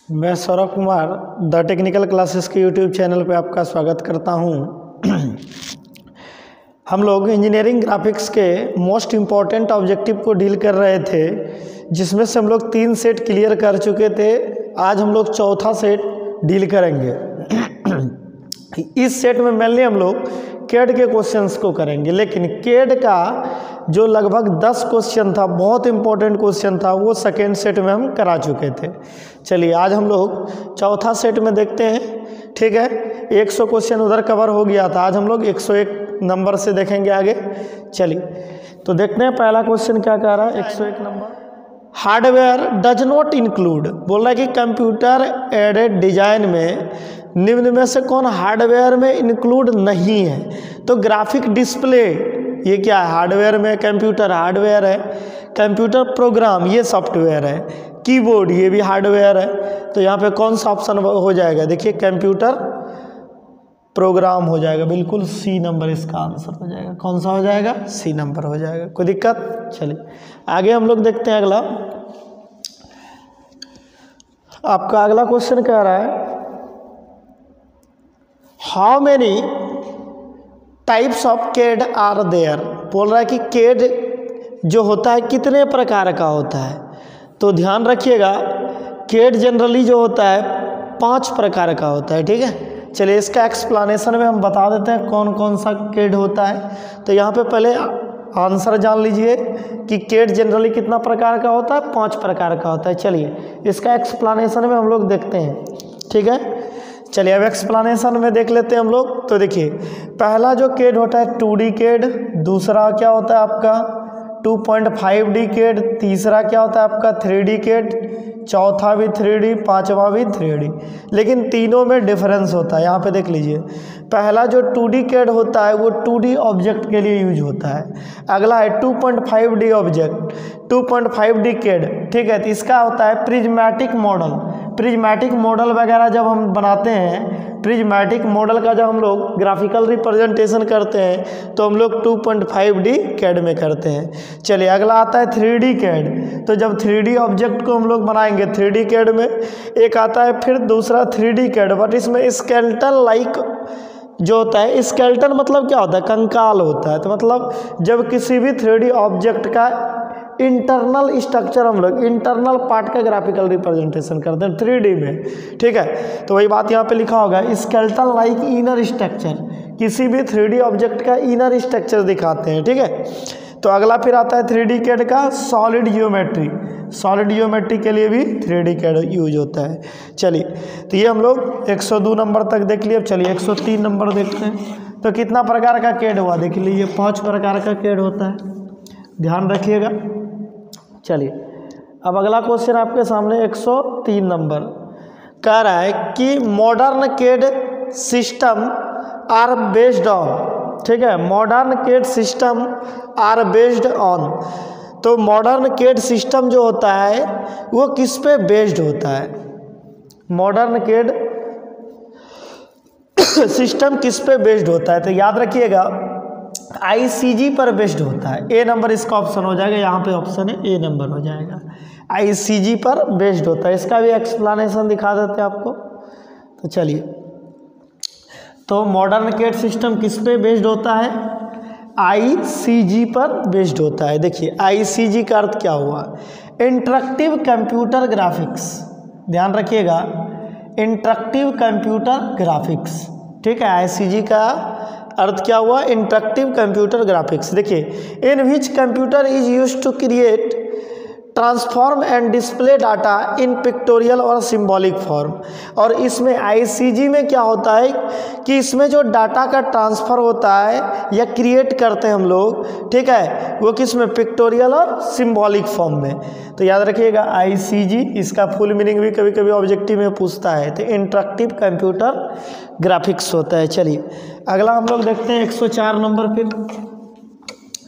मैं Saurabh Kumar the technical classes के YouTube channel पे आपका स्वागत करता हूँ। हम लोग इंजीनियरिंग ग्राफिक्स के मोस्ट इम्पॉर्टेंट ऑब्जेक्टिव को डील कर रहे थे, जिसमें से हम लोग 3 सेट क्लियर कर चुके थे। आज हम लोग चौथा सेट डील करेंगे। इस सेट में मेनली हम लोग कैड के क्वेश्चंस को करेंगे, लेकिन कैड का जो लगभग 10 क्वेश्चन था, बहुत इंपॉर्टेंट क्वेश्चन था, वो सेकेंड सेट में हम करा चुके थे। चलिए आज हम लोग चौथा सेट में देखते हैं। ठीक है, 100 क्वेश्चन उधर कवर हो गया था, आज हम लोग 101 नंबर से देखेंगे आगे। चलिए तो देखते हैं पहला क्वेश्चन क्या कह रहा है। 101 number, hardware does not include, बोल रहा है कि कंप्यूटर एडेड डिजाइन में निम्न में से कौन हार्डवेयर में इंक्लूड नहीं है। तो ग्राफिक डिस्प्ले ये क्या है, हार्डवेयर में। कंप्यूटर हार्डवेयर है, कंप्यूटर प्रोग्राम ये सॉफ्टवेयर है, कीबोर्ड ये भी हार्डवेयर है। तो यहाँ पे कौन सा ऑप्शन हो जाएगा, देखिए कंप्यूटर प्रोग्राम हो जाएगा, बिल्कुल सी नंबर इसका आंसर हो जाएगा। कौन सा हो जाएगा, सी नंबर हो जाएगा। कोई दिक्कत। चलिए आगे हम लोग देखते हैं। अगला आपका अगला क्वेश्चन कह रहा है, how many types of CAD are there. बोल रहा है कि कैड जो होता है कितने प्रकार का होता है। तो ध्यान रखिएगा, कैड जनरली जो होता है 5 प्रकार का होता है। ठीक है, चलिए इसका एक्सप्लेनेशन में हम बता देते हैं कौन कौन सा कैड होता है। तो यहाँ पे पहले आंसर जान लीजिए कि कैड जनरली कितना प्रकार का होता है, 5 प्रकार का होता है। चलिए इसका एक्सप्लेनेशन में हम लोग देखते हैं। ठीक है, चलिए अब एक्सप्लेनेशन में देख लेते हैं हम लोग। तो देखिए पहला जो कैड होता है 2D कैड, दूसरा क्या होता है आपका 2.5D कैड, तीसरा क्या होता है आपका 3D कैड, चौथा भी 3D, पांचवा भी 3D। लेकिन तीनों में डिफरेंस होता है। यहाँ पे देख लीजिए, पहला जो 2D कैड होता है वो 2D ऑब्जेक्ट के लिए यूज होता है। अगला है 2.5D ऑब्जेक्ट, 2.5D कैड। ठीक है, तो इसका होता है प्रिज्मेटिक मॉडल। प्रिज्मेटिक मॉडल वगैरह जब हम बनाते हैं, प्रिज्मेटिक मॉडल का जब हम लोग ग्राफिकल रिप्रेजेंटेशन करते हैं तो हम लोग 2.5D कैड में करते हैं। चलिए अगला आता है 3D कैड। तो जब 3D ऑब्जेक्ट को हम लोग बनाएंगे 3D कैड में, एक आता है फिर दूसरा 3D कैड, बट इसमें स्केलेटन लाइक जो होता है। स्केलेटन मतलब क्या होता है, कंकाल होता है। तो मतलब जब किसी भी 3D ऑब्जेक्ट का इंटरनल स्ट्रक्चर हम लोग इंटरनल पार्ट का ग्राफिकल रिप्रेजेंटेशन करते हैं 3D में। ठीक है, तो वही बात यहाँ पे लिखा होगा, स्केलेटन लाइक इनर स्ट्रक्चर, किसी भी 3D ऑब्जेक्ट का इनर स्ट्रक्चर दिखाते हैं। ठीक है, तो अगला फिर आता है 3D कैड का सॉलिड जियोमेट्री। सॉलिड जियोमेट्री के लिए भी 3D कैड यूज होता है। चलिए तो ये हम लोग 102 नंबर तक देख लिए। अब चलिए 103 नंबर देखते हैं। तो कितना प्रकार का कैड हुआ, देख लीजिए 5 प्रकार का कैड होता है, ध्यान रखिएगा। चलिए अब अगला क्वेश्चन आपके सामने 103 नंबर कह रहा है कि modern CAD system are based on. ठीक है, modern CAD system are based on. तो मॉडर्न कैड सिस्टम जो होता है वो किस पे बेस्ड होता है, मॉडर्न कैड सिस्टम किस पे बेस्ड होता है। तो याद रखिएगा ICG पर बेस्ड होता है। ए नंबर इसका ऑप्शन हो जाएगा, यहाँ पे ऑप्शन है ए नंबर हो जाएगा। ICG पर बेस्ड होता है। इसका भी एक्सप्लेनेशन दिखा देते हैं आपको। तो चलिए, तो मॉडर्न कैड सिस्टम किस पे बेस्ड होता है, ICG पर बेस्ड होता है। देखिए ICG का अर्थ क्या हुआ, इंटरेक्टिव कंप्यूटर ग्राफिक्स। ध्यान रखिएगा, इंटरेक्टिव कंप्यूटर ग्राफिक्स। ठीक है, ICG का अर्थ क्या हुआ, इंटरेक्टिव कंप्यूटर ग्राफिक्स। देखिए in which computer is use to create transform and display data in pictorial और सिंबॉलिक फॉर्म। और इसमें ICG में क्या होता है कि इसमें जो डाटा का ट्रांसफ़र होता है या क्रिएट करते हैं हम लोग, ठीक है, वो किस में, पिक्टोरियल और सिंबॉलिक फॉर्म में। तो याद रखिएगा ICG, इसका फुल मीनिंग भी कभी कभी ऑब्जेक्टिव में पूछता है। तो इंटरेक्टिव कंप्यूटर ग्राफिक्स होता है। चलिए अगला हम लोग देखते हैं 104 नंबर। फिर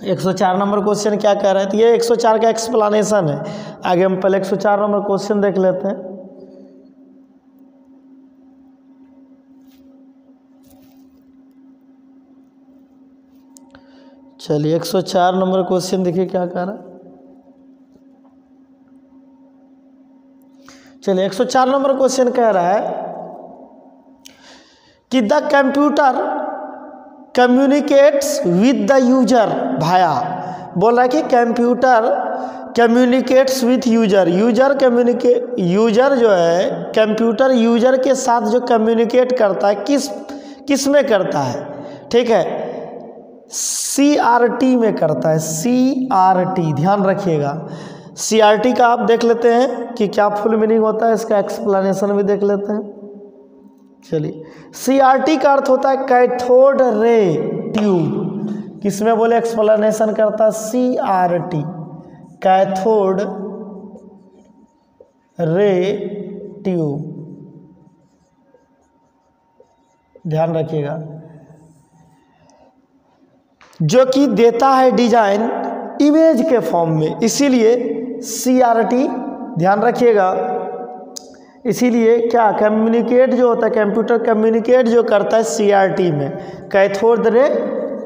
104 नंबर क्वेश्चन क्या कह रहा है, तो ये 104 का एक्सप्लेनेशन है। आगे हम पहले 104 नंबर क्वेश्चन देख लेते हैं। चलिए 104 नंबर क्वेश्चन देखिए क्या कह रहा है। चलिए 104 नंबर क्वेश्चन कह रहा है कि the computer communicates with the user भाया, बोल रहा है कि computer communicates with user, user जो है कंप्यूटर यूजर के साथ जो कम्युनिकेट करता है किस में करता है, ठीक है, CRT में करता है, CRT, ध्यान रखिएगा। CRT का आप देख लेते हैं कि क्या फुल मीनिंग होता है, इसका एक्सप्लेनेशन भी देख लेते हैं। चलिए, CRT का अर्थ होता है कैथोड रे ट्यूब, किसमें बोले एक्सप्लेनेशन करता है, CRT, कैथोड रे ट्यूब, ध्यान रखिएगा, जो कि देता है डिजाइन इमेज के फॉर्म में, इसीलिए CRT, ध्यान रखिएगा, इसीलिए क्या कम्युनिकेट जो होता है, कंप्यूटर कम्युनिकेट जो करता है CRT में, कैथोड रे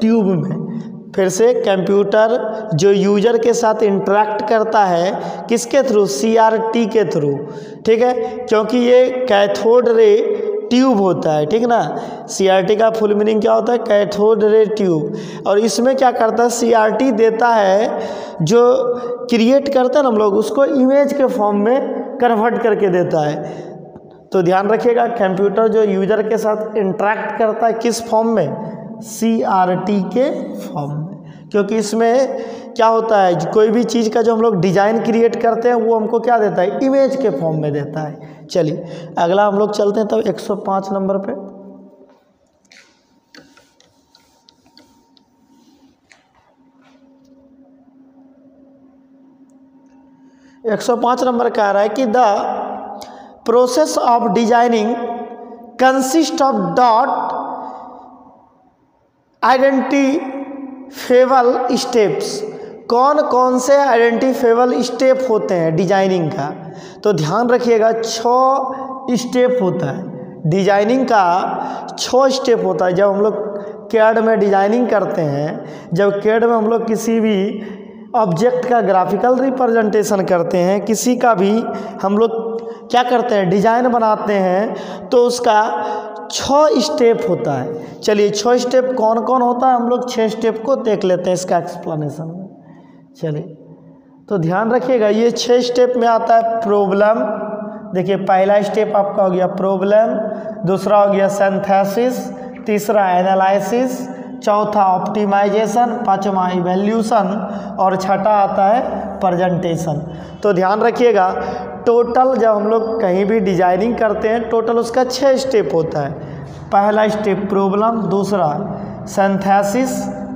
ट्यूब में। फिर से कंप्यूटर जो यूजर के साथ इंटरेक्ट करता है किसके थ्रू, CRT के थ्रू, ठीक है, क्योंकि ये कैथोड रे ट्यूब होता है, ठीक ना। CRT का फुल मीनिंग क्या होता है, कैथोड रे ट्यूब, और इसमें क्या करता है, CRT देता है, जो क्रिएट करते हैं ना हम लोग, उसको इमेज के फॉर्म में कन्वर्ट करके देता है। तो ध्यान रखिएगा, कंप्यूटर जो यूजर के साथ इंटरेक्ट करता है किस फॉर्म में, CRT के फॉर्म में, क्योंकि इसमें क्या होता है, कोई भी चीज़ का जो हम लोग डिजाइन क्रिएट करते हैं वो हमको क्या देता है, इमेज के फॉर्म में देता है। चलिए अगला हम लोग चलते हैं तब 105 नंबर पे। 105 नंबर कह रहा है कि the process of designing consist of dot identifiable steps, कौन कौन से आइडेंटिफेबल स्टेप होते हैं डिजाइनिंग का, तो ध्यान रखिएगा 6 स्टेप होता है डिजाइनिंग का, 6 स्टेप होता है। जब हम लोग कैड में डिजाइनिंग करते हैं, जब कैड में हम लोग किसी भी ऑब्जेक्ट का ग्राफिकल रिप्रेजेंटेशन करते हैं, किसी का भी हम लोग क्या करते हैं, डिजाइन बनाते हैं, तो उसका 6 स्टेप होता है। चलिए 6 स्टेप कौन कौन होता है, हम लोग 6 स्टेप को देख लेते हैं इसका एक्सप्लेनेशन में। चलिए तो ध्यान रखिएगा, ये 6 स्टेप में आता है प्रॉब्लम, देखिए पहला स्टेप आपका हो गया प्रॉब्लम, दूसरा हो गया सिंथेसिस, तीसरा एनालिसिस, चौथा ऑप्टिमाइजेशन, पांचवा इवैल्यूएशन और छठा आता है प्रेजेंटेशन। तो ध्यान रखिएगा, टोटल जब हम लोग कहीं भी डिजाइनिंग करते हैं टोटल उसका 6 स्टेप होता है। पहला स्टेप प्रॉब्लम, दूसरा सिंथेसिस,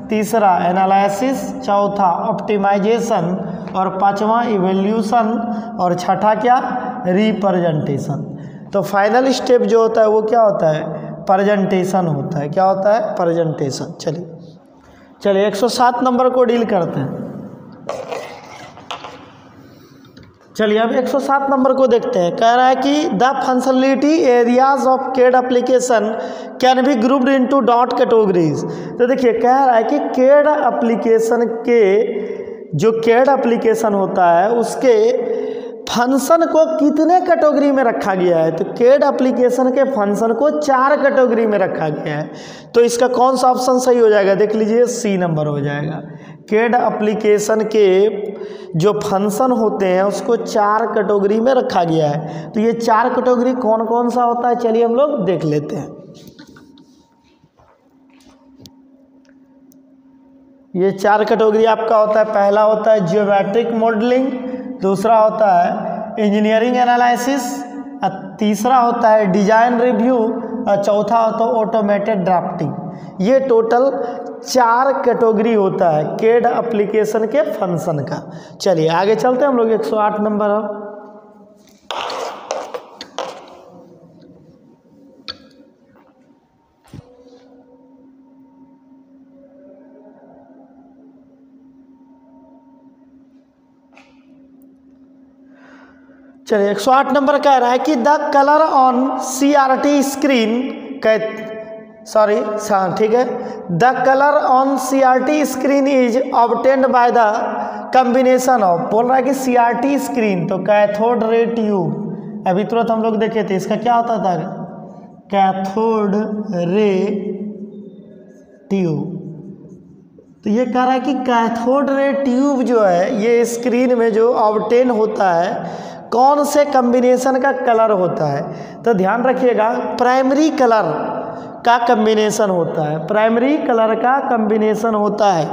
तीसरा एनालिसिस, चौथा ऑप्टिमाइजेशन और पांचवा इवैल्यूएशन और छठा क्या, रिप्रेजेंटेशन। तो फाइनल स्टेप जो होता है वो क्या होता है, प्रेजेंटेशन होता है। क्या होता है, प्रेजेंटेशन। चलिए 107 नंबर को डील करते हैं। चलिए अब 107 नंबर को देखते हैं। कह रहा है कि the functionality areas of CAD application can be grouped into dot categories. तो देखिए कह रहा है कि कैड एप्लीकेशन के जो कैड एप्लीकेशन होता है उसके फंक्शन को कितने कैटेगरी में रखा गया है, तो कैड एप्लीकेशन के फंक्शन को 4 कैटेगरी में रखा गया है। तो इसका कौन सा ऑप्शन सही हो जाएगा, देख लीजिए सी नंबर हो जाएगा। कैड एप्लीकेशन के जो फंक्शन होते हैं उसको 4 कैटेगरी में रखा गया है। तो ये 4 कैटेगरी कौन कौन सा होता है, चलिए हम लोग देख लेते हैं। ये 4 कैटेगरी आपका होता है, पहला होता है जियोमेट्रिक मॉडलिंग, दूसरा होता है इंजीनियरिंग एनालिसिस, तीसरा होता है डिजाइन रिव्यू और चौथा होता है ऑटोमेटेड ड्राफ्टिंग। ये टोटल 4 कैटेगरी होता है कैड एप्लीकेशन के फंक्शन का। चलिए आगे चलते हैं हम लोग 108 नंबर अब। चलिए 108 नंबर कह रहा है कि the colour on CRT screen ठीक है, the colour on CRT screen is obtained by the combination of, बोल रहा है कि CRT स्क्रीन तो कैथोड रे ट्यूब, अभी तुरंत हम लोग देखे थे, इसका क्या होता था, कैथोड रे ट्यूब। तो ये कह रहा है कि कैथोड रे ट्यूब जो है ये स्क्रीन में जो ऑब्टेन होता है कौन से कम्बिनेशन का कलर होता है। तो ध्यान रखिएगा प्राइमरी कलर का कम्बिनेशन होता है, प्राइमरी कलर का कम्बिनेशन होता है,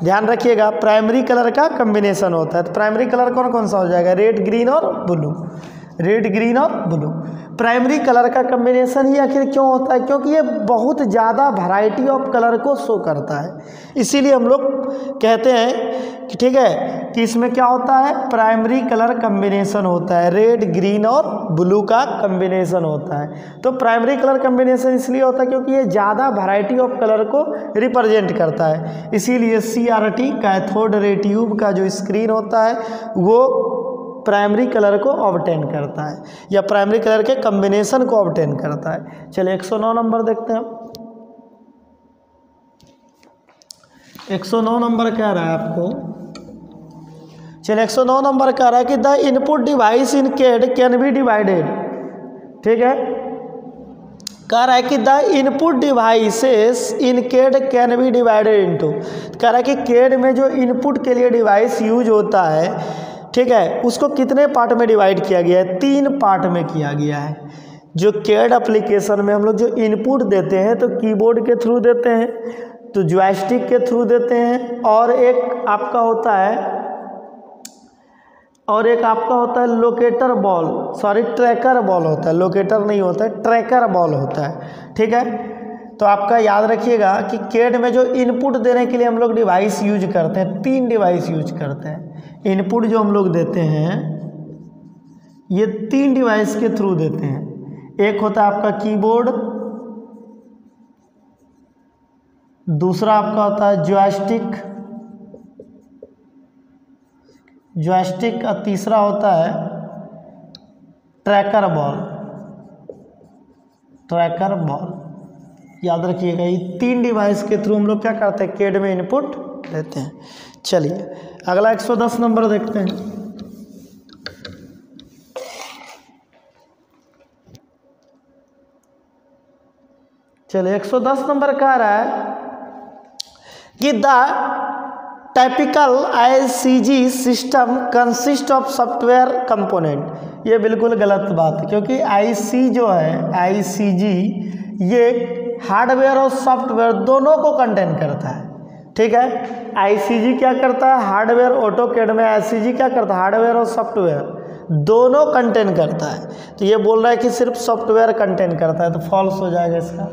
ध्यान रखिएगा प्राइमरी कलर का कम्बिनेशन होता है। तो प्राइमरी कलर कौन कौन सा हो जाएगा, रेड ग्रीन और ब्लू, रेड ग्रीन और ब्लू। प्राइमरी कलर का कम्बिनेशन ही आखिर क्यों होता है, क्योंकि ये बहुत ज़्यादा वैरायटी ऑफ कलर को शो करता है, इसीलिए हम लोग कहते हैं कि ठीक है कि इसमें क्या होता है, प्राइमरी कलर कम्बिनेशन होता है, रेड ग्रीन और ब्लू का कम्बिनेशन होता है। तो प्राइमरी कलर कम्बिनेशन इसलिए होता है क्योंकि ये ज़्यादा वैरायटी ऑफ कलर को रिप्रेजेंट करता है, इसीलिए CRT कैथोड रे ट्यूब का जो स्क्रीन होता है वो प्राइमरी कलर को ऑब्टेन करता है या प्राइमरी कलर के कॉम्बिनेशन को ऑब्टेन करता है। चलिए 109 नंबर देखते हैं। 109 नंबर कह रहा है आपको, चलिए 109 नंबर कह रहा है कि the input device in CAD can be divided. ठीक है, कह रहा है कि the input devices in CAD can be divided into, कह रहा है कि कैड में जो इनपुट के लिए डिवाइस यूज होता है, ठीक है, उसको कितने पार्ट में डिवाइड किया गया है, 3 पार्ट में किया गया है। जो कैड एप्लीकेशन में हम लोग जो इनपुट देते हैं तो कीबोर्ड के थ्रू देते हैं, तो जॉयस्टिक के थ्रू देते हैं, और एक आपका होता है locator ball, sorry tracker ball होता है, लोकेटर नहीं होता है, ट्रैकर बॉल होता है। ठीक है, तो आपका याद रखिएगा कि कैड में जो इनपुट देने के लिए हम लोग डिवाइस यूज करते हैं, 3 डिवाइस यूज करते हैं। इनपुट जो हम लोग देते हैं ये 3 डिवाइस के थ्रू देते हैं। एक होता है आपका कीबोर्ड, दूसरा आपका होता है जॉयस्टिक और तीसरा होता है ट्रैकर बॉल। याद रखिएगा ये 3 डिवाइस के थ्रू हम लोग क्या करते हैं, कैड में इनपुट देते हैं। चलिए अगला 110 नंबर देखते हैं। चलिए 110 नंबर कह रहा है कि the typical ICG system consist of software component. ये बिल्कुल गलत बात है, क्योंकि IC जो है ICG ये हार्डवेयर और सॉफ्टवेयर दोनों को कंटेन करता है। ठीक है, ICG क्या करता है, हार्डवेयर, ऑटोकैड में ICG क्या करता है, हार्डवेयर और सॉफ्टवेयर दोनों कंटेन करता है। तो ये बोल रहा है कि सिर्फ सॉफ्टवेयर कंटेन करता है, तो फॉल्स हो जाएगा, इसका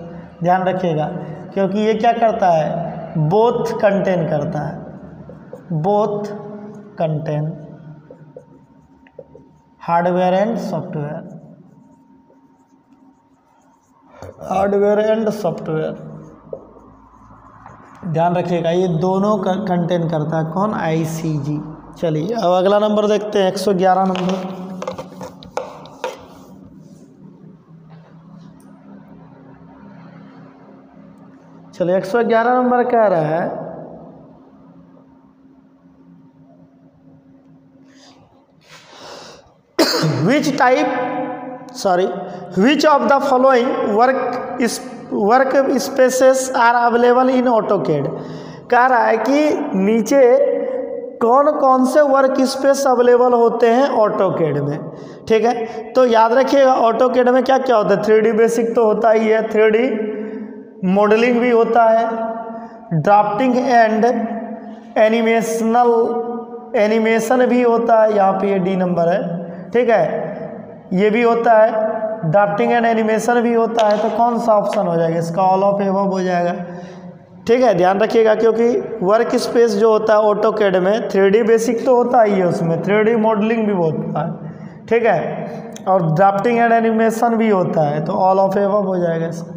ध्यान रखिएगा, क्योंकि ये क्या करता है, बोथ कंटेन करता है, both contain hardware and software, hardware and software, ध्यान रखिएगा ये दोनों का कंटेन करता है कौन, ICG। चलिए अब अगला नंबर देखते हैं 111 नंबर। चलिए 111 नंबर कह रहा है which of the following work spaces are available in AutoCAD. कह रहा है कि नीचे कौन कौन से वर्क स्पेस अवेलेबल होते हैं ऑटोकैड में। ठीक है, तो याद रखिएगा ऑटोकैड में क्या क्या होता है, 3D बेसिक तो होता ही है, 3D मॉडलिंग भी होता है, ड्राफ्टिंग एंड एनिमेशन भी होता है, यहाँ पे ये D नंबर है। ठीक है, ये भी होता है, ड्राफ्टिंग एंड एनिमेशन भी होता है। तो कौन सा ऑप्शन हो जाएगा इसका, ऑल ऑफ एबव हो जाएगा। ठीक है, ध्यान रखिएगा, क्योंकि वर्क स्पेस जो होता है ऑटोकैड में 3D बेसिक तो होता ही है, उसमें 3D मॉडलिंग भी होता है। ठीक है, और ड्राफ्टिंग एंड एनिमेशन भी होता है, तो ऑल ऑफ एबव हो जाएगा इसका।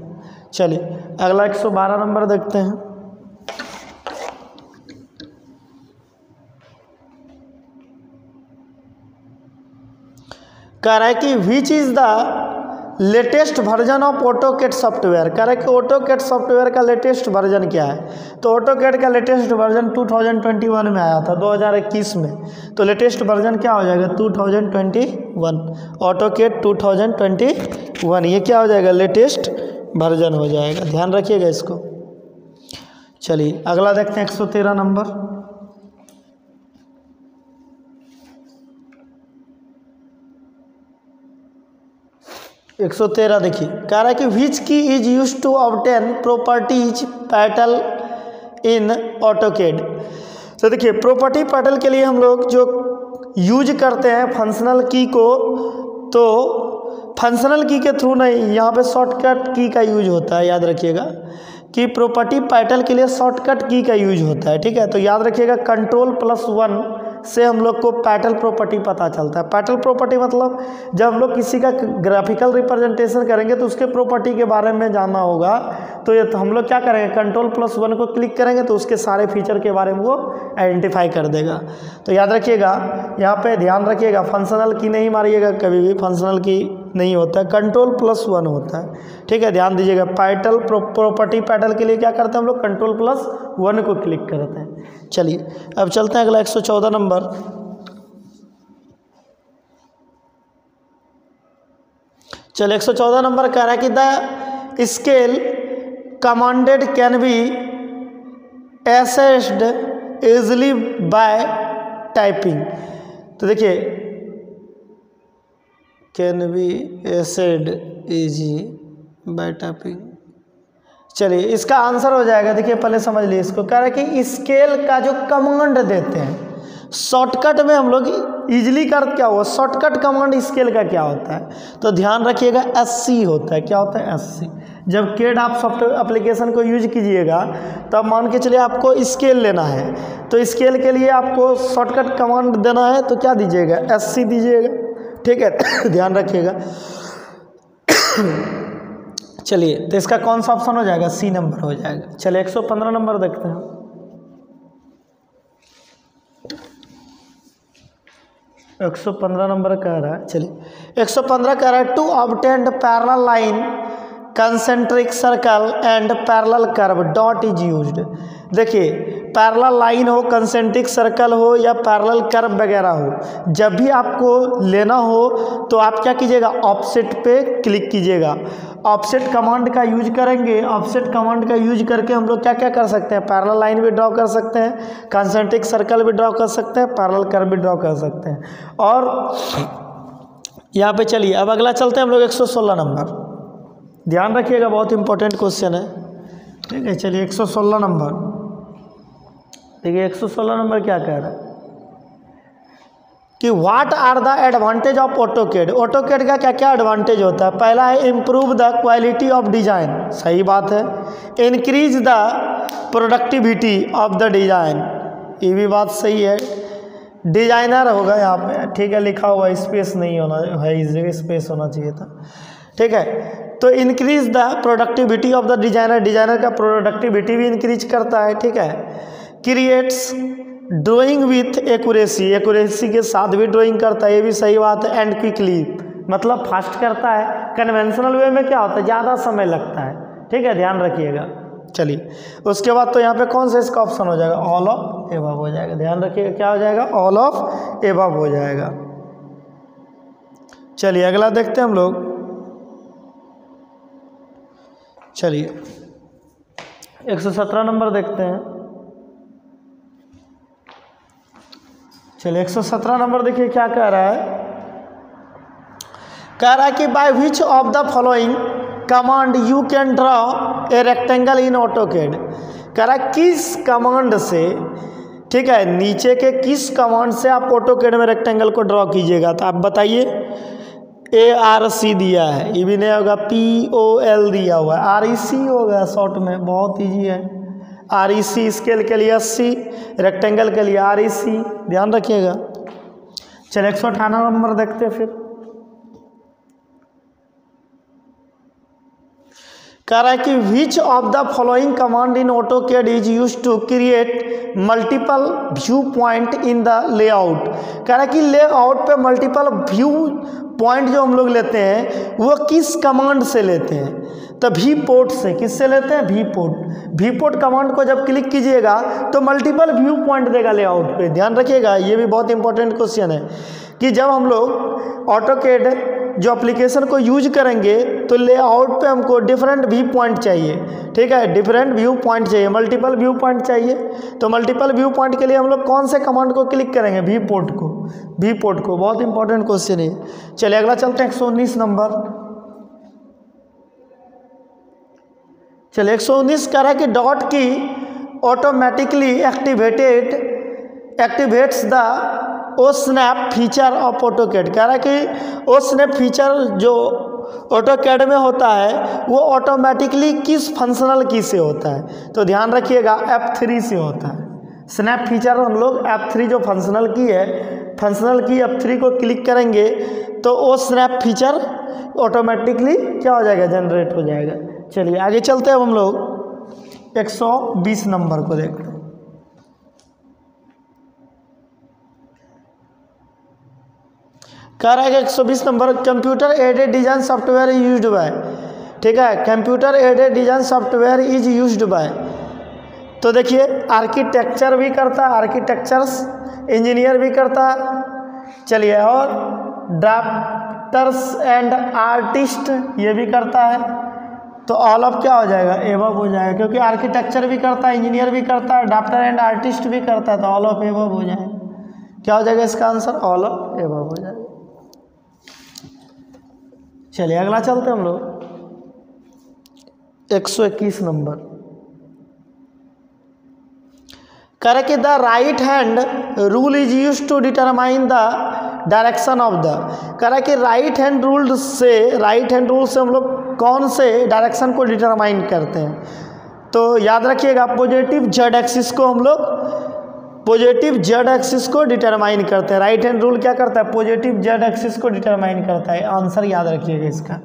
चलिए अगला 112 नंबर देखते हैं। कह रहा है कि which is the latest version of AutoCAD software. कह रहा है कि ऑटोकैड सॉफ्टवेयर का लेटेस्ट वर्जन क्या है, तो ऑटोकैड का लेटेस्ट वर्जन 2021 में आया था, 2021 में, तो लेटेस्ट वर्जन क्या हो जाएगा 2021। ऑटोकेड 2021 ये क्या हो जाएगा, लेटेस्ट वर्जन हो जाएगा, ध्यान रखिएगा इसको। चलिए अगला देखते हैं 113 नंबर। एक 113 देखिए, कह रहा है कि which key is use to obtain properties पैटल इन ऑटोकेड। तो देखिए प्रॉपर्टी पैटल के लिए हम लोग जो यूज करते हैं फंक्शनल की को, तो फंक्शनल की के थ्रू नहीं, यहाँ पे शॉर्टकट की का यूज होता है, याद रखिएगा कि प्रॉपर्टी पैटल के लिए शॉर्टकट की का यूज होता है, ठीक है। तो याद रखिएगा Ctrl+1 से हम लोग को पैटल प्रॉपर्टी पता चलता है। पैटल प्रॉपर्टी मतलब जब हम लोग किसी का ग्राफिकल रिप्रेजेंटेशन करेंगे तो उसके प्रॉपर्टी के बारे में जानना होगा, तो ये हम लोग क्या करेंगे, Ctrl+1 को क्लिक करेंगे तो उसके सारे फीचर के बारे में वो आइडेंटिफाई कर देगा। तो याद रखिएगा, यहाँ पे ध्यान रखिएगा, फंक्शनल की नहीं मारिएगा कभी भी, फंक्शनल की नहीं होता है, Ctrl+1 होता है, ठीक है, ध्यान दीजिएगा। पैटल प्रॉपर्टी पैटल के लिए क्या करते हैं हम लोग, Ctrl+1 को क्लिक करते हैं। चलिए अब चलते हैं अगला 114 नंबर। चलिए 114 नंबर कह रहा है कि the scale commanded can be assessed easily bye typing. तो देखिए can be asset easy bye typing. चलिए इसका आंसर हो जाएगा, देखिए पहले समझ लीजिए इसको। कह रहा है कि स्केल का जो कमांड देते हैं शॉर्टकट में हम लोग इजीली कर, क्या हुआ शॉर्टकट कमांड स्केल का क्या होता है, तो ध्यान रखिएगा SC होता है। क्या होता है, SC। जब केड आप सॉफ्टवेयर एप्लीकेशन को यूज कीजिएगा तब मान के चलिए आपको स्केल लेना है, तो स्केल के लिए आपको शॉर्टकट कमांड देना है, तो क्या दीजिएगा, SC दीजिएगा, ठीक है, ध्यान रखिएगा। चलिए तो इसका कौन सा ऑप्शन हो जाएगा, C नंबर हो जाएगा। चलिए 115 नंबर देखते हैं। एक 115 नंबर कह रहा है, चलिए 115 कह रहा है to obtain parallel line concentric circle and parallel curve dot is used. देखिए पैरेलल लाइन हो, कंसेंट्रिक सर्कल हो या पैरेलल कर्व वगैरह हो, जब भी आपको लेना हो तो आप क्या कीजिएगा, ऑफसेट पे क्लिक कीजिएगा। ऑफसेट कमांड का यूज करेंगे, ऑफसेट कमांड का यूज करके हम लोग क्या क्या कर सकते हैं, पैरेलल लाइन भी ड्रॉ कर सकते हैं, कंसेंट्रिक सर्कल भी ड्रॉ कर सकते हैं, पैरेलल कर्व भी ड्रॉ कर सकते हैं। और यहाँ पे चलिए अब अगला चलते हैं हम लोग 116 नंबर। ध्यान रखिएगा बहुत इंपॉर्टेंट क्वेश्चन है, ठीक है। चलिए 116 नंबर देखिए, 116 नंबर क्या कह रहा है कि what are the advantage of AutoCAD. AutoCAD का क्या क्या एडवांटेज होता है। पहला है improve the quality of design, सही बात है। Increase the productivity of the design, ये भी बात सही है। डिजाइनर होगा यहाँ पे, ठीक है, लिखा हुआ स्पेस नहीं होना है, इस जगह स्पेस होना चाहिए था, ठीक है। तो increase the productivity of the designer, designer का प्रोडक्टिविटी भी इंक्रीज करता है, ठीक है। Creates drawing with accuracy, accuracy के साथ भी ड्राइंग करता है, ये भी सही बात है। एंड क्विकली मतलब फास्ट करता है। कन्वेंशनल वे में क्या होता है, ज़्यादा समय लगता है, ठीक है, ध्यान रखिएगा। चलिए उसके बाद तो यहाँ पे कौन सा इसका ऑप्शन हो जाएगा, ऑल ऑफ एबव हो जाएगा, ध्यान रखिएगा क्या हो जाएगा, ऑल ऑफ एबव हो जाएगा। चलिए अगला देखते हैं हम लोग। चलिए 117 नंबर देखते हैं। चलिए 117 नंबर देखिए क्या कह रहा है, कह रहा है कि by which of the following command you can draw a rectangle in AutoCAD. कह रहा है किस कमांड से, ठीक है, नीचे के किस कमांड से आप ऑटोकेड में रेक्टेंगल को ड्रॉ कीजिएगा, तो आप बताइए। ARC दिया है, ये भी नहीं होगा, POL दिया हुआ है, REC होगा शॉर्ट में, बहुत ईजी है। REC स्केल के लिए 80, रेक्टेंगल के लिए REC, ध्यान रखिएगा। चलिए 118 नंबर देखते हैं फिर। कह रहा है कि which of the following command in AutoCAD is use to create multiple view point in the layout. कह रहा है कि लेआउट पे मल्टीपल व्यू पॉइंट जो हम लोग लेते हैं वो किस कमांड से लेते हैं, तो वी पोर्ट से। किससे लेते हैं? V port. V port command को जब क्लिक कीजिएगा तो मल्टीपल व्यू पॉइंट देगा लेआउट पे। ध्यान रखिएगा, ये भी बहुत इंपॉर्टेंट क्वेश्चन है कि जब हम लोग ऑटोकैड जो एप्लीकेशन को यूज करेंगे तो लेआउट पे हमको डिफरेंट व्यू पॉइंट चाहिए, ठीक है, डिफरेंट व्यू पॉइंट चाहिए, मल्टीपल व्यू पॉइंट चाहिए। तो मल्टीपल व्यू पॉइंट के लिए हम लोग कौन से कमांड को क्लिक करेंगे? वी पोर्ट को। वी पोर्ट को, बहुत इंपॉर्टेंट क्वेश्चन है। चलिए अगला चलते हैं 119 नंबर। चलिए 119 कह रहा है कि dot key automatically activates the osnap feature of AutoCAD. कह रहा है कि ओस्नैप फीचर जो ऑटोकैड में होता है वो ऑटोमेटिकली किस फंक्शनल की से होता है? तो ध्यान रखिएगा F3 से होता है। स्नैप फीचर हम लोग F3 जो फंक्शनल की है, फंक्शनल की F3 को क्लिक करेंगे तो वो स्नैप फीचर ऑटोमेटिकली क्या हो जाएगा? जनरेट हो जाएगा। चलिए आगे चलते हैं, हम लोग 120 नंबर को देखते हैं। कह रहा है कि 120 number computer aided design software is used by, ठीक है, computer aided design software is used by. तो देखिए आर्किटेक्चर भी करता है, आर्किटेक्चर्स इंजीनियर भी करता है। चलिए, और ड्राफ्टर्स एंड आर्टिस्ट ये भी करता है। तो ऑल ऑफ क्या हो जाएगा? एबव हो जाएगा, क्योंकि आर्किटेक्चर भी करता है, इंजीनियर भी करता है, ड्राफ्टर एंड आर्टिस्ट भी करता है, तो ऑल ऑफ एबव हो जाएगा। क्या हो जाएगा इसका आंसर? ऑल ऑफ एबव हो जाएगा। चलिए अगला चलते हैं हम लोग 121 नंबर। कह रहे कि the right hand rule is use to determine the direction of the. कह रहा है कि राइट हैंड रूल से हम लोग कौन से डायरेक्शन को डिटरमाइन करते हैं? तो याद रखिएगा पॉजिटिव जेड एक्सिस को हम लोग पॉजिटिव जेड एक्सिस को डिटरमाइन करते हैं। राइट हैंड रूल क्या करता है? पॉजिटिव जेड एक्सिस को डिटरमाइन करता है। आंसर याद रखिएगा इसका,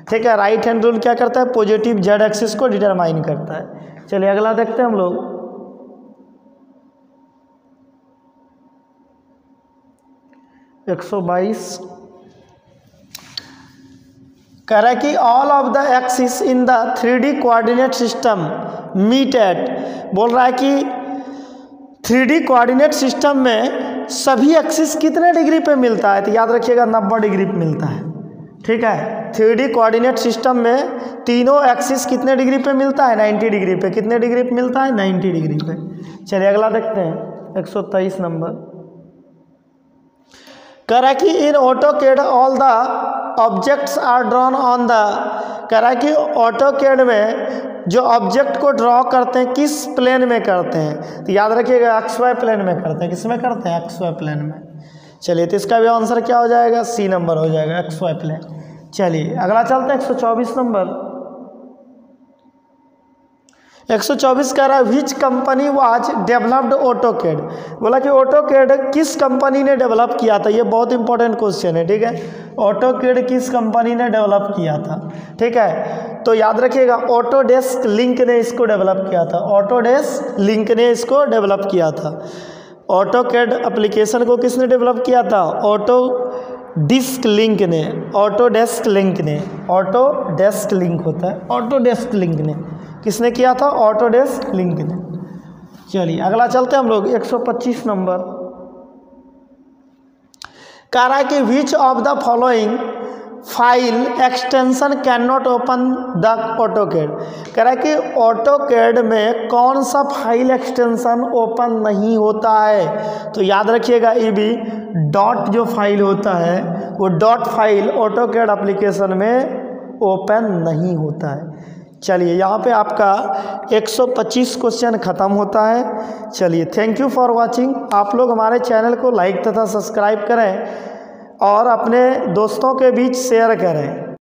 ठीक है। राइट हैंड रूल क्या करता है? पॉजिटिव जेड एक्सिस को डिटरमाइन करता है। चलिए अगला देखते हैं हम लोग 122। कह रहा है कि all of the axis in the 3D coordinate system meet at. बोल रहा है कि 3D कोऑर्डिनेट सिस्टम में सभी एक्सिस कितने डिग्री पे मिलता है? तो याद रखिएगा 90 डिग्री पे मिलता है, ठीक है। 3D कोऑर्डिनेट सिस्टम में तीनों एक्सिस कितने डिग्री पे मिलता है? 90 डिग्री पे। कितने डिग्री पे मिलता है? 90 डिग्री पे। चलिए अगला देखते हैं 123 नंबर। कह रहा है कि in AutoCAD all the objects are drawn on the. कह रहा है कि ऑटोकैड में जो ऑब्जेक्ट को ड्रॉ करते हैं किस प्लेन में करते हैं? तो याद रखिएगा XY प्लेन में करते हैं। किस में करते हैं? XY प्लेन में। चलिए तो इसका भी आंसर क्या हो जाएगा? C नंबर हो जाएगा, XY प्लेन। चलिए अगला चलते हैं 124 नंबर। 124 कह रहा है which company was developed AutoCAD. बोला कि ऑटोकैड किस कंपनी ने डेवलप किया था? ये बहुत इंपॉर्टेंट क्वेश्चन है, ठीक है। ऑटोकैड किस कंपनी ने डेवलप किया था, ठीक है। तो याद रखिएगा ऑटोडेस्क लिंक ने इसको डेवलप किया था। ऑटोडेस्क लिंक ने इसको डेवलप किया था। ऑटोकैड एप्लीकेशन को किसने डेवलप किया था? ऑटोडेस्क लिंक ने। ऑटोडेस्क लिंक ने, ऑटोडेस्क लिंक होता है, ऑटोडेस्क लिंक ने किसने किया था? ऑटोडेस्क लिंक ने। चलिए अगला चलते हैं हम लोग 125 नंबर। कह रहा है कि which of the following file extension can not open the AutoCAD. कह रहा है कि ऑटोकैड में कौन सा फाइल एक्सटेंशन ओपन नहीं होता है? तो याद रखिएगा ये भी डॉट जो फाइल होता है वो डॉट फाइल ऑटोकैड एप्लीकेशन में ओपन नहीं होता है। चलिए यहाँ पे आपका 125 क्वेश्चन ख़त्म होता है। चलिए थैंक यू फॉर वाचिंग। आप लोग हमारे चैनल को लाइक तथा सब्सक्राइब करें और अपने दोस्तों के बीच शेयर करें।